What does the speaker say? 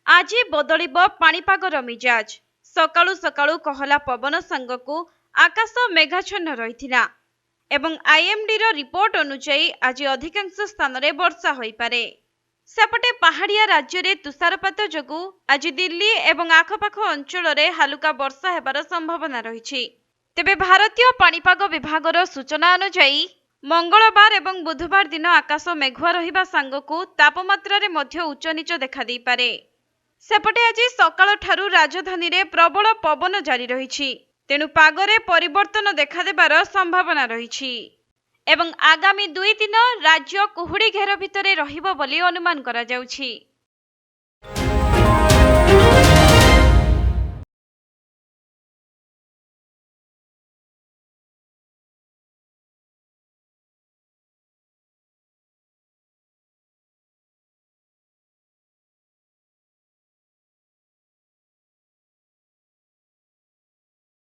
আজি ବଦଳିବ ପାଣିପାଗର ମିଜାଜ। ସକାଳୁ ସକାଳୁ କହଲା ପବନ ସାଙ୍ଗକୁ ଆକାଶ ମେଘାଚ୍ଛନ୍ନ ରହିଥିଲା ଏବଂ ଆଇଏମଡିର ରିପୋର୍ଟ ଅନୁଯାୟୀ ଆଜି ଅଧିକାଂଶ ସ୍ଥାନରେ ବର୍ଷା ହୋଇପାରେ। ସେପଟେ ପାହାଡ଼ିଆ ରାଜ୍ୟରେ ତୁଷାରପାତ ଯୋଗୁଁ ଆଜି ଦିଲ୍ଲୀ ଏବଂ ଆଖପାଖ ଅଞ୍ଚଳରେ ହାଲୁକା ବର୍ଷା ହେବାର ସମ୍ଭାବନା ରହିଛି। ତେବେ ଭାରତୀୟ ପାଣିପାଗ ବିଭାଗର ସୂଚନା ଅନୁଯାୟୀ ମଙ୍ଗଳବାର ଏବଂ ବୁଧବାର ଦିନ ଆକାଶ ମେଘୁଆ ରହିବା ସାଙ୍ଗକୁ ତାପମାତ୍ରାରେ ମଧ୍ୟ ଉଚ୍ଚନୀଚ ଦେଖାଦେଇପାରେ। ସେପଟେ ଆଜି ସକାଳଠାରୁ ରାଜଧାନୀରେ ପ୍ରବଳ ପବନ ଜାରି ରହିଛି, ତେଣୁ ପାଗରେ ପରିବର୍ତ୍ତନ ଦେଖାଦେବାର ସମ୍ଭାବନା ରହିଛି ଏବଂ ଆଗାମୀ 2 ଦିନ ରାଜ୍ୟ କୁହୁଡ଼ି ଘେର ଭିତରେ ରହିବ ବୋଲି ଅନୁମାନ କରାଯାଉଛି।